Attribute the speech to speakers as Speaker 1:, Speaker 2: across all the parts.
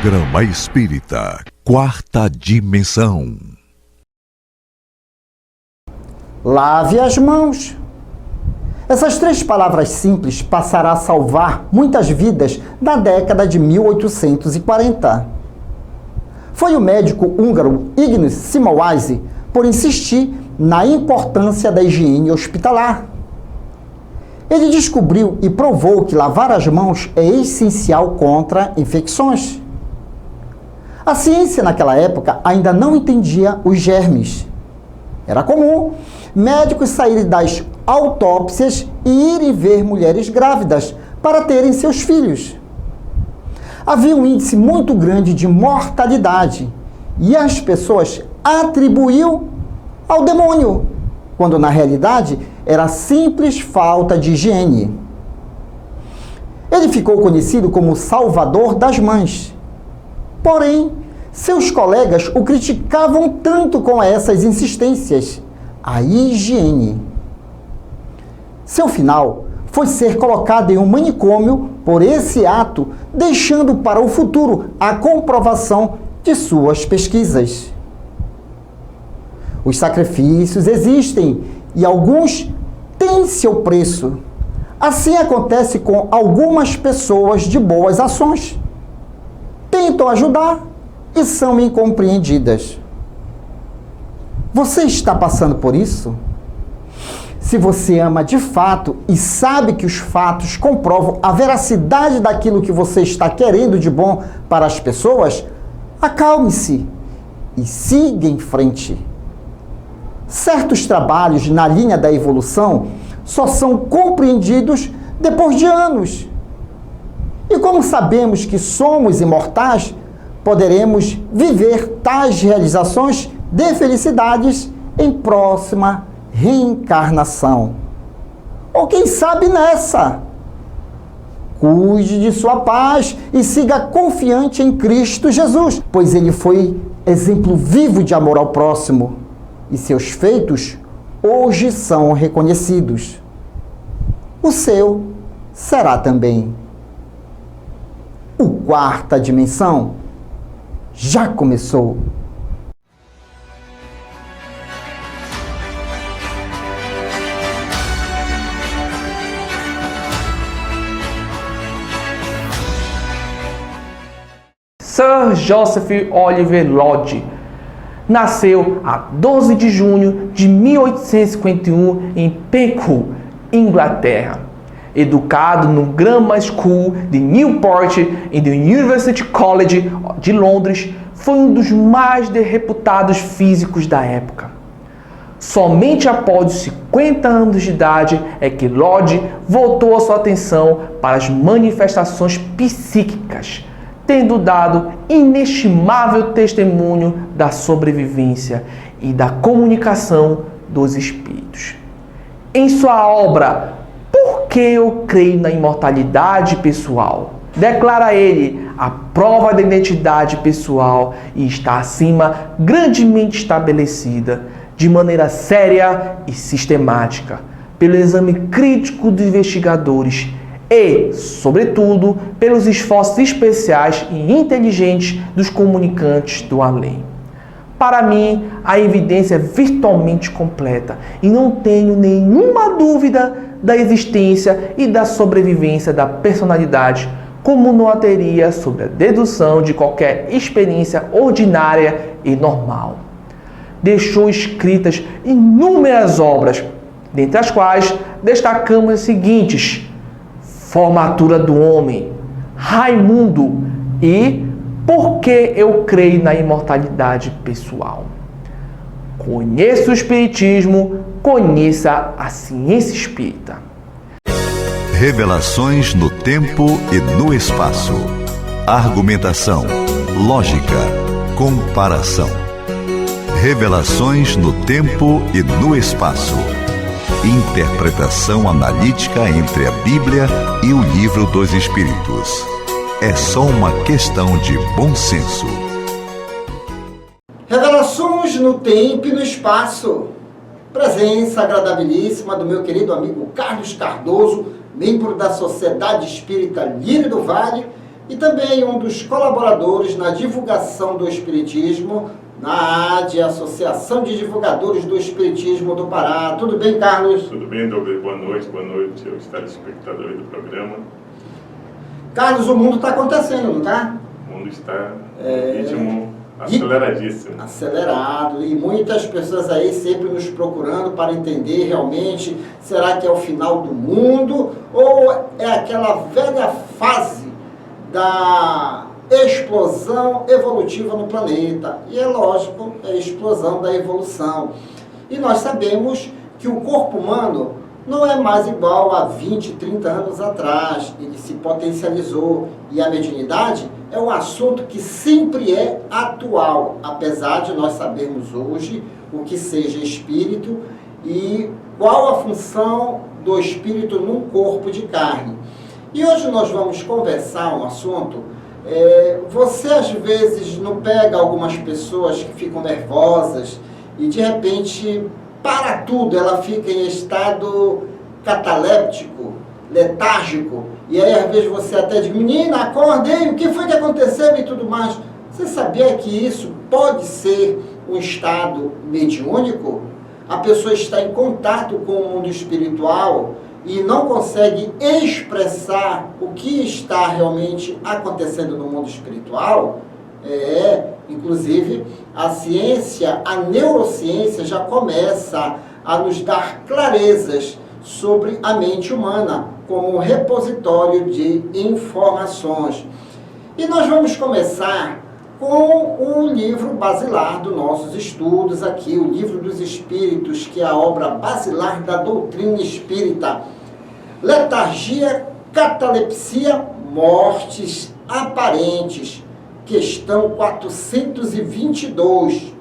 Speaker 1: Programa Espírita Quarta Dimensão.
Speaker 2: Lave as mãos. Essas três palavras simples passará a salvar muitas vidas na década de 1840. Foi o médico húngaro Ignaz Semmelweis por insistir na importância da higiene hospitalar. Ele descobriu e provou que lavar as mãos é essencial contra infecções. A ciência naquela época ainda não entendia os germes. Era comum médicos saírem das autópsias e irem ver mulheres grávidas para terem seus filhos. Havia um índice muito grande de mortalidade e as pessoas atribuíam ao demônio, quando na realidade era simples falta de higiene. Ele ficou conhecido como Salvador das Mães. Porém, seus colegas o criticavam tanto com essas insistências, a higiene. Seu final foi ser colocado em um manicômio por esse ato, deixando para o futuro a comprovação de suas pesquisas. Os sacrifícios existem e alguns têm seu preço. Assim acontece com algumas pessoas de boas ações. Tentam ajudar e são incompreendidas. Você está passando por isso? Se você ama de fato e sabe que os fatos comprovam a veracidade daquilo que você está querendo de bom para as pessoas, acalme-se e siga em frente. Certos trabalhos na linha da evolução só são compreendidos depois de anos. E como sabemos que somos imortais, poderemos viver tais realizações de felicidades em próxima reencarnação. Ou quem sabe nessa. Cuide de sua paz e siga confiante em Cristo Jesus, pois ele foi exemplo vivo de amor ao próximo. E seus feitos hoje são reconhecidos. O seu será também. O Quarta Dimensão já começou.
Speaker 3: Sir Joseph Oliver Lodge nasceu a 12 de junho de 1851 em Penkhull, Inglaterra. Educado no Grammar School de Newport e do University College de Londres, foi um dos mais reputados físicos da época. Somente após os 50 anos de idade é que Lodge voltou a sua atenção para as manifestações psíquicas, tendo dado inestimável testemunho da sobrevivência e da comunicação dos espíritos. Em sua obra Por que eu creio na imortalidade pessoal, declara ele a prova da identidade pessoal e está acima grandemente estabelecida, de maneira séria e sistemática, pelo exame crítico dos investigadores e, sobretudo, pelos esforços especiais e inteligentes dos comunicantes do além. Para mim, a evidência é virtualmente completa e não tenho nenhuma dúvida da existência e da sobrevivência da personalidade, como não a teria sobre a dedução de qualquer experiência ordinária e normal. Deixou escritas inúmeras obras, dentre as quais destacamos as seguintes: Formatura do Homem, Raimundo e Por que eu creio na imortalidade pessoal. Conheça o Espiritismo, conheça a ciência espírita.
Speaker 1: Revelações no tempo e no espaço. Argumentação, lógica, comparação. Revelações no tempo e no espaço. Interpretação analítica entre a Bíblia e o Livro dos Espíritos. É só uma questão de bom senso.
Speaker 2: Revelações no tempo e no espaço. Presença agradabilíssima do meu querido amigo Carlos Cardoso, membro da Sociedade Espírita Lírio do Vale, e também um dos colaboradores na divulgação do Espiritismo, na ADE, Associação de Divulgadores do Espiritismo do Pará. Tudo bem, Carlos?
Speaker 4: Tudo bem, Douglas? Boa noite aos telespectadores do programa.
Speaker 2: Carlos, o mundo está acontecendo, não está?
Speaker 4: O mundo está em ritmo aceleradíssimo.
Speaker 2: Acelerado, e muitas pessoas aí sempre nos procurando para entender realmente, será que é o final do mundo ou é aquela velha fase da explosão evolutiva no planeta? E é lógico, é a explosão da evolução. E nós sabemos que o corpo humano não é mais igual a 20, 30 anos atrás. Ele se potencializou. E a mediunidade é um assunto que sempre é atual, apesar de nós sabermos hoje o que seja espírito e qual a função do espírito num corpo de carne. E hoje nós vamos conversar um assunto. Você às vezes não pega algumas pessoas que ficam nervosas e de repente para tudo, ela fica em estado cataléptico, letárgico, e aí às vezes você até diz, menina, acordei, o que foi que aconteceu e tudo mais. Você sabia que isso pode ser um estado mediúnico? A pessoa está em contato com o mundo espiritual e não consegue expressar o que está realmente acontecendo no mundo espiritual. Inclusive, a ciência, a neurociência já começa a nos dar clarezas sobre a mente humana como um repositório de informações. E nós vamos começar com o livro basilar dos nossos estudos aqui, o Livro dos Espíritos, que é a obra basilar da doutrina espírita. Letargia, catalepsia, mortes aparentes. Questão 422.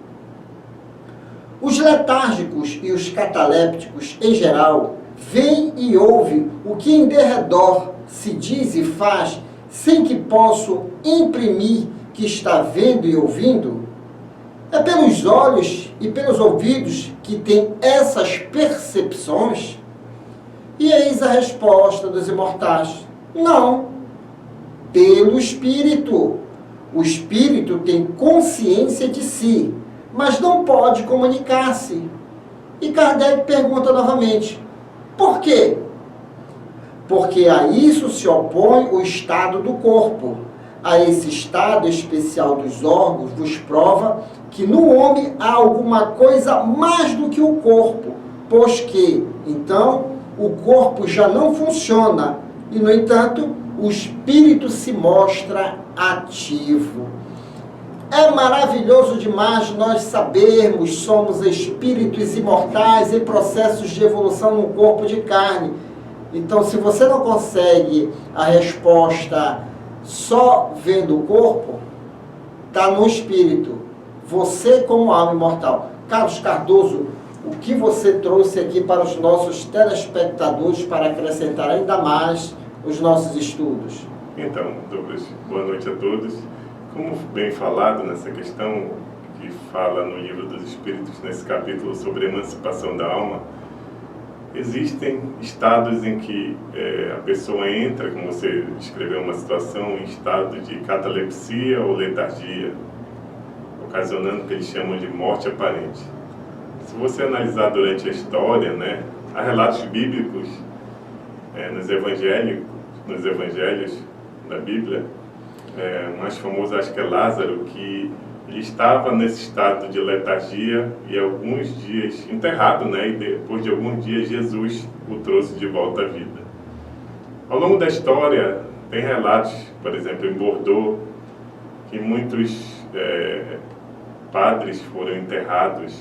Speaker 2: Os letárgicos e os catalépticos, em geral, veem e ouvem o que em derredor se diz e faz, sem que possam imprimir que está vendo e ouvindo. É pelos olhos e pelos ouvidos que tem essas percepções? E eis a resposta dos imortais: não, pelo espírito. O espírito tem consciência de si, mas não pode comunicar-se. E Kardec pergunta novamente, por quê? Porque a isso se opõe o estado do corpo. A esse estado especial dos órgãos vos prova que no homem há alguma coisa mais do que o corpo, pois que, então, o corpo já não funciona e, no entanto, o espírito se mostra ativo. É maravilhoso demais nós sabermos, somos espíritos imortais em processos de evolução no corpo de carne. Então, se você não consegue a resposta só vendo o corpo, está no espírito. Você como alma imortal. Carlos Cardoso, o que você trouxe aqui para os nossos telespectadores para acrescentar ainda mais os nossos estudos?
Speaker 4: Então, Douglas, boa noite a todos. Como bem falado nessa questão que fala no Livro dos Espíritos, nesse capítulo sobre a emancipação da alma, existem estados em que a pessoa entra, como você descreveu uma situação, em estado de catalepsia ou letargia, ocasionando o que eles chamam de morte aparente. Se você analisar durante a história, há relatos bíblicos nos evangelhos da Bíblia, o mais famoso acho que é Lázaro, que ele estava nesse estado de letargia e alguns dias enterrado, e depois de alguns dias Jesus o trouxe de volta à vida. Ao longo da história tem relatos, por exemplo, em Bordeaux, que muitos padres foram enterrados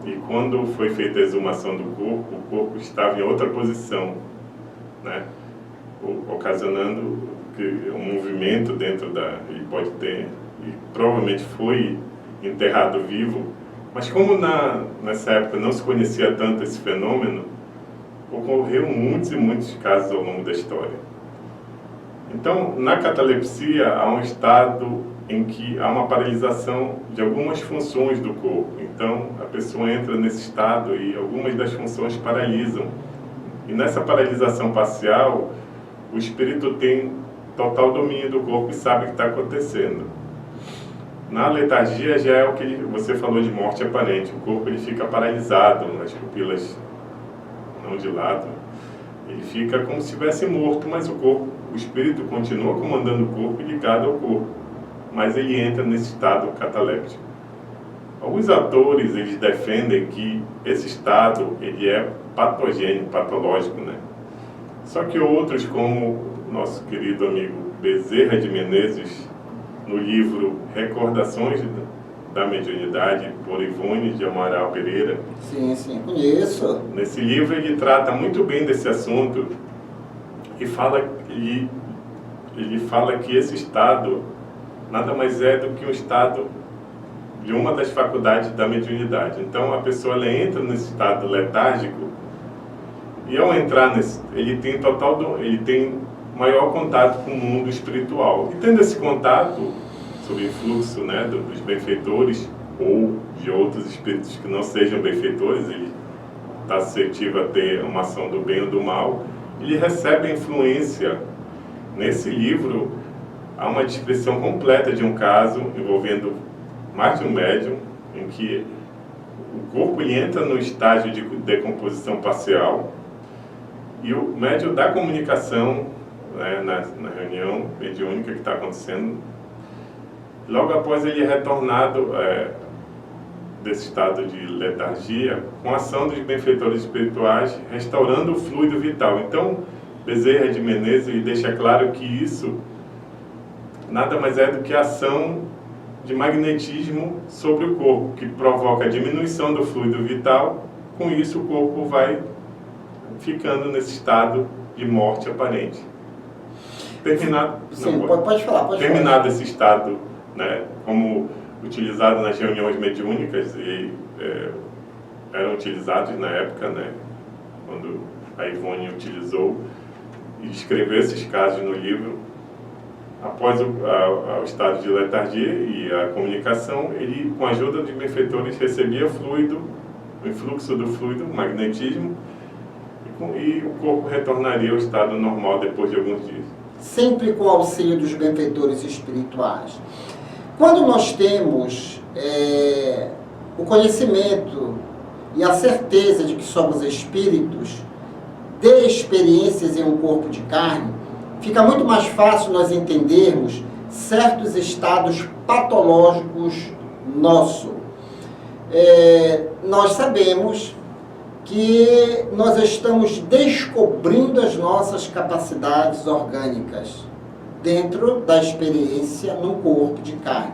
Speaker 4: e quando foi feita a exumação do corpo, o corpo estava em outra posição, ocasionando um movimento dentro ele pode ter, e provavelmente foi enterrado vivo, mas como nessa época não se conhecia tanto esse fenômeno, ocorreu muitos e muitos casos ao longo da história. Então, na catalepsia há um estado em que há uma paralisação de algumas funções do corpo. Então, a pessoa entra nesse estado e algumas das funções paralisam. E nessa paralisação parcial, o espírito tem total domínio do corpo e sabe o que está acontecendo. Na letargia já é o que você falou de morte aparente. O corpo ele fica paralisado, as pupilas não dilatam. Ele fica como se estivesse morto, mas o espírito continua comandando o corpo e ligado ao corpo. Mas ele entra nesse estado cataléptico. Alguns autores eles defendem que esse estado ele é patogênico, patológico, né? Só que outros, como nosso querido amigo Bezerra de Menezes, no livro Recordações da Mediunidade, por Ivone de Amaral Pereira.
Speaker 2: Sim, conheço.
Speaker 4: Nesse livro ele trata muito bem desse assunto e ele fala que esse estado nada mais é do que um estado de uma das faculdades da mediunidade. Então a pessoa ela entra nesse estado letárgico e ao entrar ele tem maior contato com o mundo espiritual. E tendo esse contato, sob influxo, né, dos benfeitores ou de outros espíritos que não sejam benfeitores, ele está suscetível a ter uma ação do bem ou do mal, ele recebe a influência. Nesse livro há uma descrição completa de um caso envolvendo mais de um médium, em que o corpo ele entra no estágio de decomposição parcial e o médium dá comunicação, né, na reunião mediúnica que está acontecendo. Logo após ele é retornado desse estado de letargia com a ação dos benfeitores espirituais, restaurando o fluido vital. Então, Bezerra de Menezes ele deixa claro que isso nada mais é do que a ação de magnetismo sobre o corpo, que provoca a diminuição do fluido vital. Com isso, o corpo vai ficando nesse estado de morte aparente. Terminado esse estado, né, como utilizado nas reuniões mediúnicas, e eram utilizados na época, né, quando a Ivone utilizou e escreveu esses casos no livro. Após o estado de letargia e a comunicação, ele, com a ajuda de benfeitores, recebia fluido, o influxo do fluido, o magnetismo, e o corpo retornaria ao estado normal depois de alguns dias.
Speaker 2: Sempre com o auxílio dos benfeitores espirituais. Quando nós temos o conhecimento e a certeza de que somos espíritos de experiências em um corpo de carne, fica muito mais fácil nós entendermos certos estados patológicos nossos. Nós sabemos que nós estamos descobrindo as nossas capacidades orgânicas dentro da experiência no corpo de carne.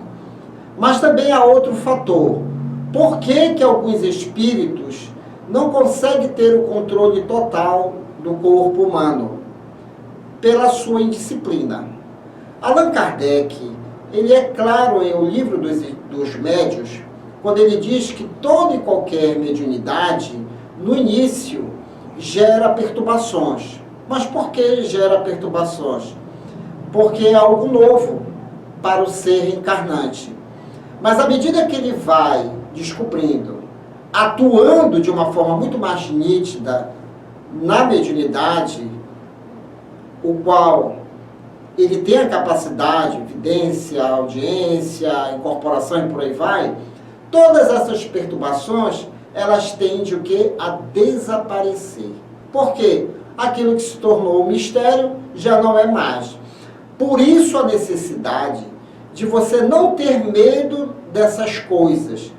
Speaker 2: Mas também há outro fator. Por que alguns espíritos não conseguem ter o controle total do corpo humano? Pela sua indisciplina. Allan Kardec, ele é claro em O Livro dos Médiuns, quando ele diz que toda e qualquer mediunidade, no início, gera perturbações. Mas por que gera perturbações? Porque é algo novo para o ser encarnante. Mas à medida que ele vai descobrindo, atuando de uma forma muito mais nítida na mediunidade, o qual ele tem a capacidade, evidência, audiência, incorporação e por aí vai, todas essas perturbações, elas tendem o quê? A desaparecer. Por quê? Aquilo que se tornou um mistério já não é mais. Por isso a necessidade de você não ter medo dessas coisas.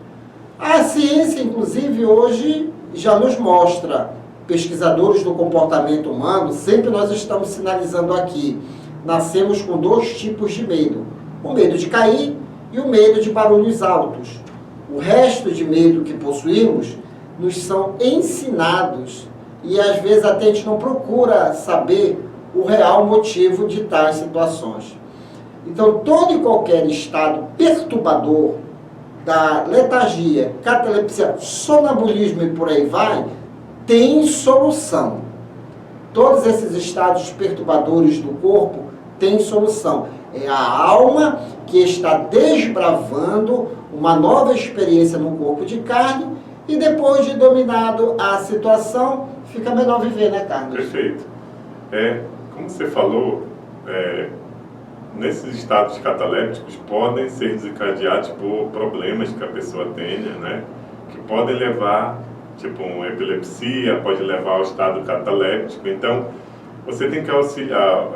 Speaker 2: A ciência, inclusive, hoje já nos mostra, pesquisadores do comportamento humano, sempre nós estamos sinalizando aqui, nascemos com 2 tipos de medo. O medo de cair e o medo de barulhos altos. O resto de medo que possuímos nos são ensinados e às vezes até a gente não procura saber o real motivo de tais situações. Então, todo e qualquer estado perturbador da letargia, catalepsia, sonambulismo e por aí vai, tem solução. Todos esses estados perturbadores do corpo têm solução. É a alma que está desbravando uma nova experiência no corpo de carne e depois de dominado a situação, fica melhor viver, né, Carlos?
Speaker 4: Perfeito. Como você falou, nesses estados catalépticos podem ser desencadeados por problemas que a pessoa tenha, né? Que podem levar, tipo uma epilepsia, pode levar ao estado cataléptico. Então, você tem que auxiliar,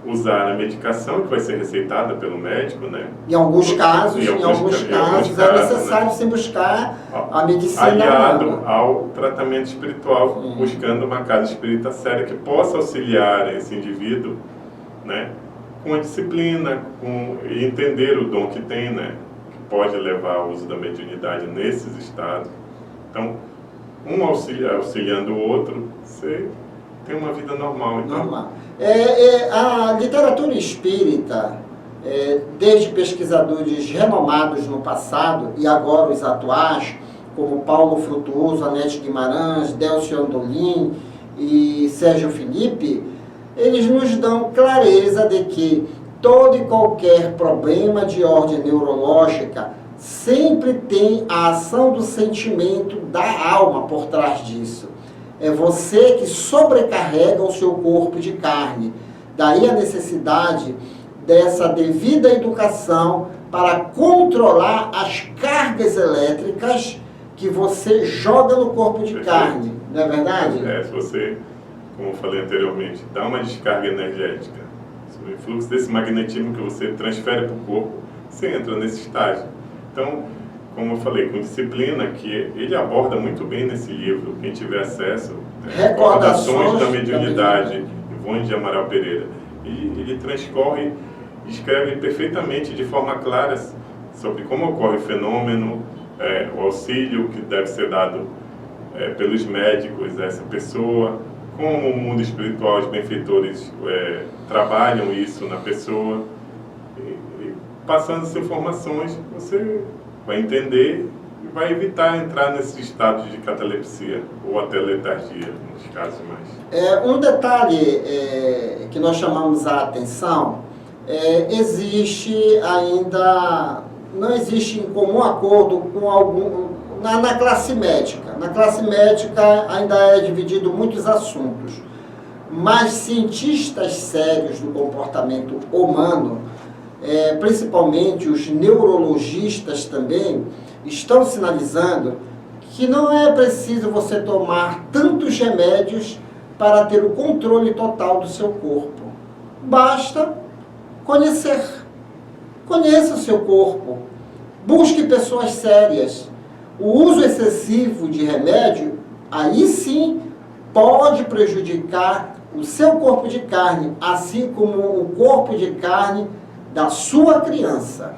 Speaker 4: usar a medicação que vai ser receitada pelo médico, né?
Speaker 2: Em alguns casos é necessário, né, se buscar a medicina
Speaker 4: aliado ao tratamento espiritual, buscando uma casa espírita séria que possa auxiliar esse indivíduo, né, com a disciplina, e entender o dom que tem, né, que pode levar ao uso da mediunidade nesses estados. Então, um auxiliando o outro, você tem uma vida normal. Então.
Speaker 2: Normal. A literatura espírita, desde pesquisadores renomados no passado e agora os atuais, como Paulo Frutuoso, Anete Guimarães, Delcio Andolin e Sérgio Felipe, eles nos dão clareza de que todo e qualquer problema de ordem neurológica sempre tem a ação do sentimento da alma por trás disso. É você que sobrecarrega o seu corpo de carne. Daí a necessidade dessa devida educação para controlar as cargas elétricas que você joga no corpo de carne. Não é verdade?
Speaker 4: Se você, como eu falei anteriormente, dá uma descarga energética, o influxo desse magnetismo que você transfere para o corpo, você entra nesse estágio. Então, como eu falei, com disciplina, que ele aborda muito bem nesse livro, quem tiver acesso, Recordações da Mediunidade, Ivone de Amaral Pereira. E ele transcorre, escreve perfeitamente, de forma clara, sobre como ocorre o fenômeno, o auxílio que deve ser dado pelos médicos a essa pessoa, como o mundo espiritual, os benfeitores trabalham isso na pessoa. E passando essas informações, você vai entender e vai evitar entrar nesses estados de catalepsia ou até letargia, nos casos mais.
Speaker 2: Um detalhe que nós chamamos a atenção, não existe em comum acordo com algum, na classe médica. Na classe médica ainda é dividido muitos assuntos, mas cientistas sérios do comportamento humano, principalmente os neurologistas também, estão sinalizando que não é preciso você tomar tantos remédios para ter o controle total do seu corpo. Basta conhecer. Conheça o seu corpo. Busque pessoas sérias. O uso excessivo de remédio, aí sim, pode prejudicar o seu corpo de carne, assim como o corpo de carne da sua criança.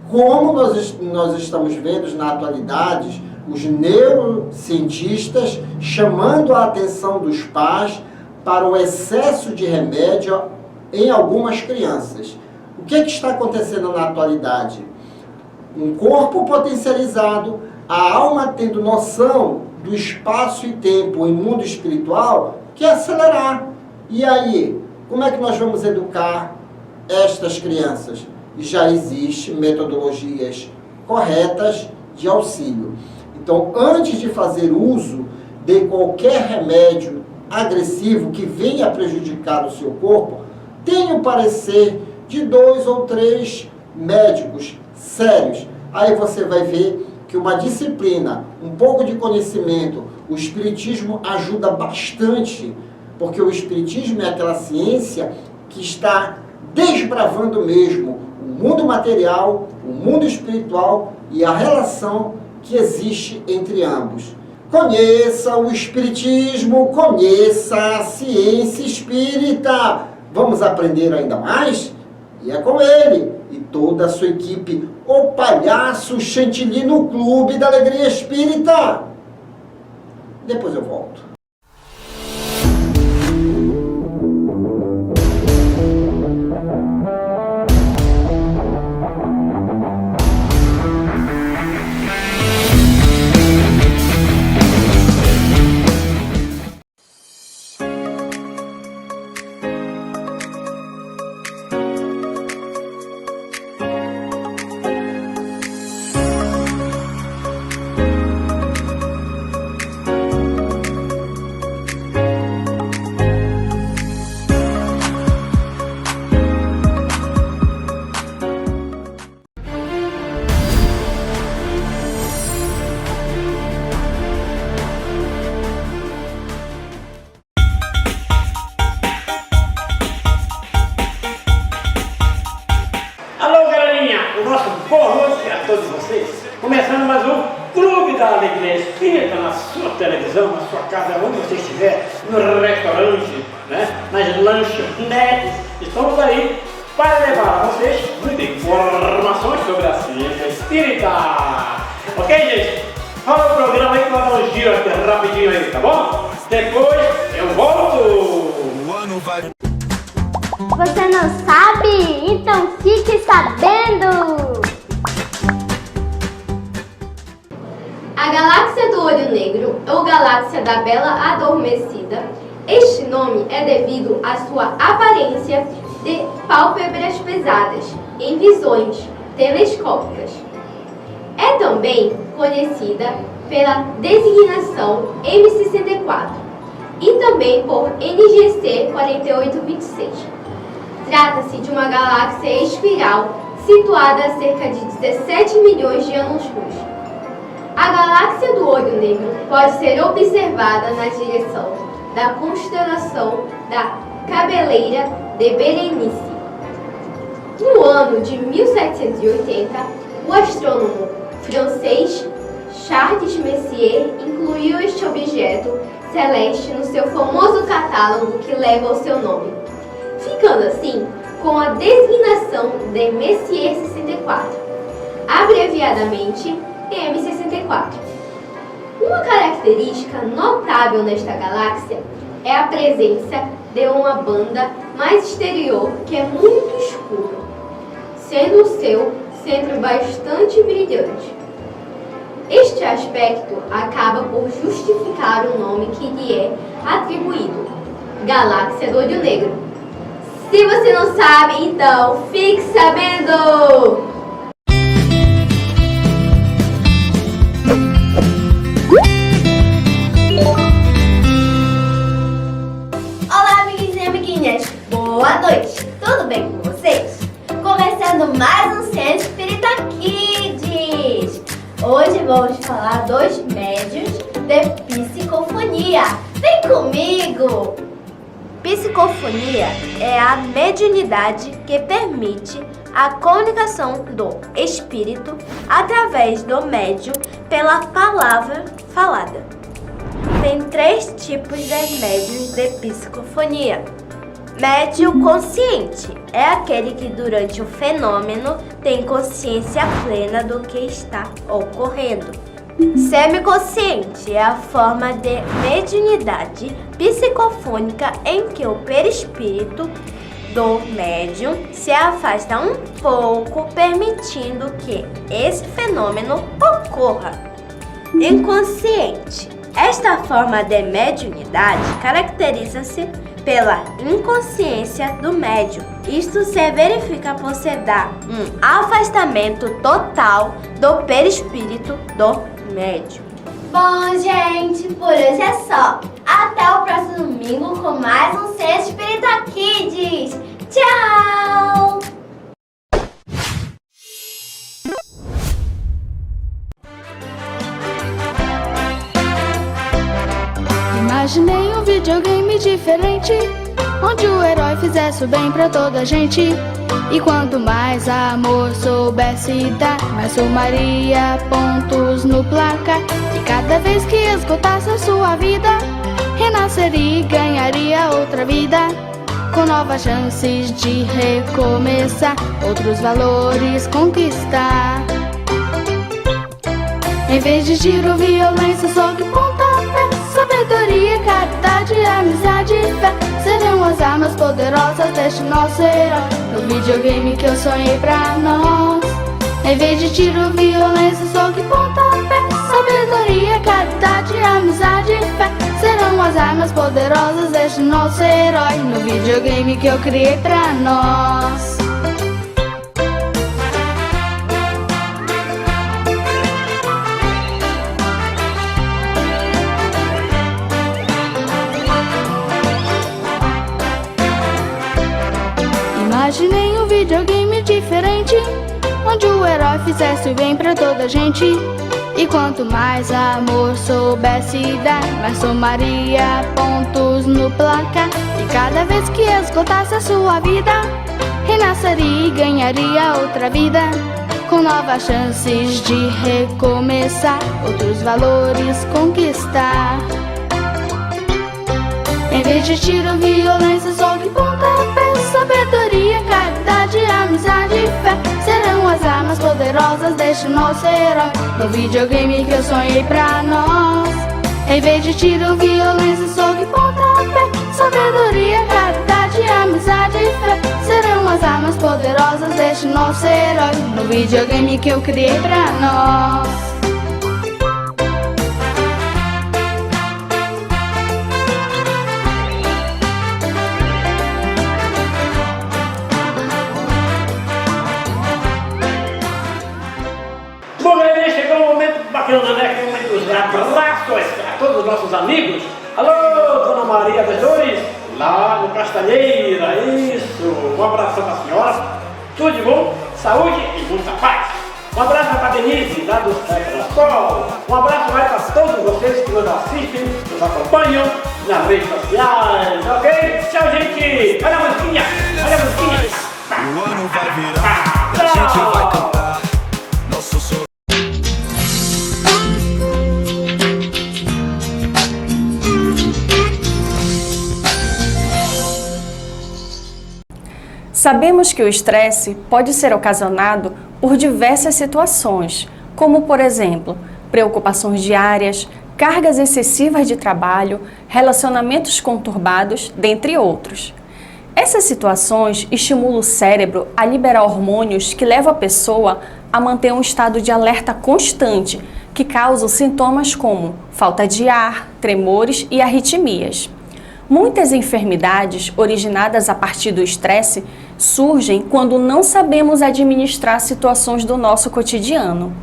Speaker 2: Como nós estamos vendo na atualidade, os neurocientistas chamando a atenção dos pais para o excesso de remédio em algumas crianças. O que está acontecendo na atualidade? Um corpo potencializado, a alma tendo noção do espaço e tempo em mundo espiritual, quer acelerar. E aí, como é que nós vamos educar estas crianças? Já existem metodologias corretas de auxílio. Então, antes de fazer uso de qualquer remédio agressivo que venha prejudicar o seu corpo, tenha o parecer de 2 ou 3 médicos sérios. Aí você vai ver que uma disciplina, um pouco de conhecimento, o espiritismo ajuda bastante, porque o espiritismo é aquela ciência que está desbravando mesmo o mundo material, o mundo espiritual e a relação que existe entre ambos. Conheça o espiritismo, conheça a ciência espírita. Vamos aprender ainda mais? E é com ele e toda a sua equipe, o Palhaço Chantilly no Clube da Alegria Espírita. Depois eu volto.
Speaker 5: Começando mais um Clube da Alegria Espírita na sua televisão, na sua casa, onde você estiver, no restaurante, né? Nas lanchonetes. Estamos aí para levar a vocês muitas informações sobre a ciência espírita. Ok, gente? Fala o programa aí que vai dar um giro aqui rapidinho aí, tá bom? Depois eu volto.
Speaker 6: Você não sabe? Então fique sabendo! A galáxia do Olho Negro, ou galáxia da Bela Adormecida, este nome é devido à sua aparência de pálpebras pesadas em visões telescópicas. É também conhecida pela designação M64 e também por NGC 4826. Trata-se de uma galáxia espiral situada a cerca de 17 milhões de anos-luz. A galáxia do Olho Negro pode ser observada na direção da constelação da Cabeleira de Berenice. No ano de 1780, o astrônomo francês Charles Messier incluiu este objeto celeste no seu famoso catálogo que leva o seu nome, ficando assim com a designação de Messier 64, abreviadamente M64. Uma característica notável nesta galáxia é a presença de uma banda mais exterior que é muito escura, sendo o seu centro bastante brilhante. Este aspecto acaba por justificar o nome que lhe é atribuído, Galáxia do Olho Negro. Se você não sabe, então fique sabendo!
Speaker 7: Olá, amiguinhos e amiguinhas! Boa noite! Tudo bem com vocês? Começando mais um Ciência Espírita Kids! Hoje vamos falar dos médiuns de psicofonia. Vem comigo! Psicofonia é a mediunidade que permite a comunicação do espírito através do médium pela palavra falada. Tem 3 tipos de médiuns de psicofonia. Médium consciente é aquele que durante o fenômeno tem consciência plena do que está ocorrendo. Semiconsciente é a forma de mediunidade psicofônica em que o perispírito do médium se afasta um pouco, permitindo que esse fenômeno ocorra. Inconsciente. Esta forma de mediunidade caracteriza-se pela inconsciência do médium. Isto se verifica por se dar um afastamento total do perispírito do médium. Bom, gente, por hoje é só. Até o próximo domingo com mais um Ciência Espírita Kids. Tchau!
Speaker 8: Imaginei um videogame diferente, onde o herói fizesse o bem pra toda a gente. E quanto mais amor soubesse dar, mais somaria pontos no placar. E cada vez que esgotasse a sua vida, renasceria e ganharia outra vida, com novas chances de recomeçar, outros valores conquistar. Em vez de tiro, violência, soco e pontapé, sabedoria, caridade, amizade e fé serão as armas poderosas deste nosso herói, no videogame que eu sonhei pra nós. Em vez de tiro, violência, soco e pontapé, sabedoria, caridade, amizade e fé serão as armas poderosas deste nosso herói, no videogame que eu criei pra nós. Imaginei um videogame diferente, onde o herói fizesse o bem pra toda a gente. E quanto mais amor soubesse dar, mais somaria pontos no placar. E cada vez que esgotasse a sua vida, renasceria e ganharia outra vida, com novas chances de recomeçar, outros valores conquistar. Em vez de tiro, violência, soco e pontapé, sabedoria, caridade, amizade e fé serão as armas poderosas deste nosso herói, no videogame que eu sonhei pra nós. Em vez de tiro, violência, soco e pontapé, sabedoria, caridade, amizade e fé serão as armas poderosas deste nosso herói, no videogame que eu criei pra nós.
Speaker 5: Bom, galera, chegou um momento bacana, né? Que é um momento dos abraços a todos os nossos amigos. Alô, Dona Maria das Dores, lá no Castanheira, isso. Um abraço para a senhora, tudo de bom, saúde e muita paz. Um abraço para a Denise, lá do Sol. Um abraço mais para todos vocês que nos assistem, nos acompanham nas redes sociais, ok? Tchau, gente. Olha a musiquinha, olha a musiquinha.
Speaker 9: O ano vai virar, a gente vai cantar nosso som.
Speaker 10: Sabemos que o estresse pode ser ocasionado por diversas situações, como, por exemplo, preocupações diárias, cargas excessivas de trabalho, relacionamentos conturbados, dentre outros. Essas situações estimulam o cérebro a liberar hormônios que levam a pessoa a manter um estado de alerta constante, que causam sintomas como falta de ar, tremores e arritmias. Muitas enfermidades originadas a partir do estresse surgem quando não sabemos administrar situações do nosso cotidiano.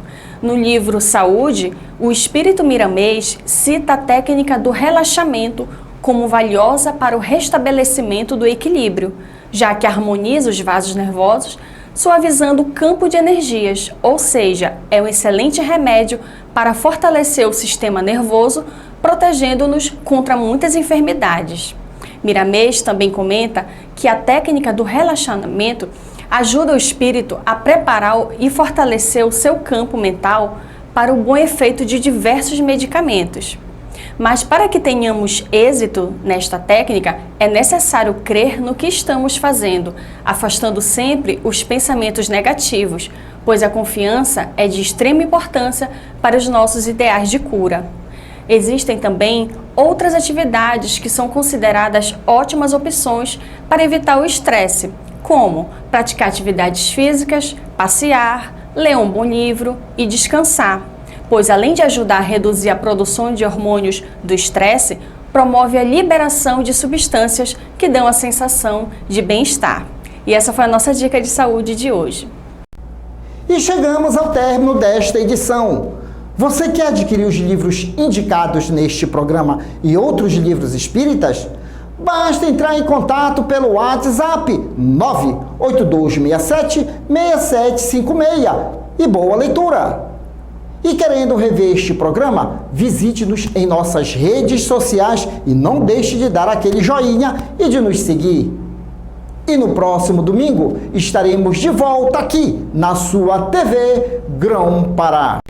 Speaker 10: No livro Saúde, o espírito miramês cita a técnica do relaxamento como valiosa para o restabelecimento do equilíbrio, já que harmoniza os vasos nervosos, suavizando o campo de energias, ou seja, é um excelente remédio para fortalecer o sistema nervoso, protegendo-nos contra muitas enfermidades. Miramês também comenta que a técnica do relaxamento ajuda o espírito a preparar e fortalecer o seu campo mental para o bom efeito de diversos medicamentos. Mas para que tenhamos êxito nesta técnica, é necessário crer no que estamos fazendo, afastando sempre os pensamentos negativos, pois a confiança é de extrema importância para os nossos ideais de cura. Existem também outras atividades que são consideradas ótimas opções para evitar o estresse, como praticar atividades físicas, passear, ler um bom livro e descansar, pois além de ajudar a reduzir a produção de hormônios do estresse, promove a liberação de substâncias que dão a sensação de bem-estar. E essa foi a nossa dica de saúde de hoje.
Speaker 2: E chegamos ao término desta edição. Você quer adquirir os livros indicados neste programa e outros livros espíritas? Basta entrar em contato pelo WhatsApp 98267-6756 e boa leitura! E querendo rever este programa, visite-nos em nossas redes sociais e não deixe de dar aquele joinha e de nos seguir. E no próximo domingo estaremos de volta aqui na sua TV Grão Pará.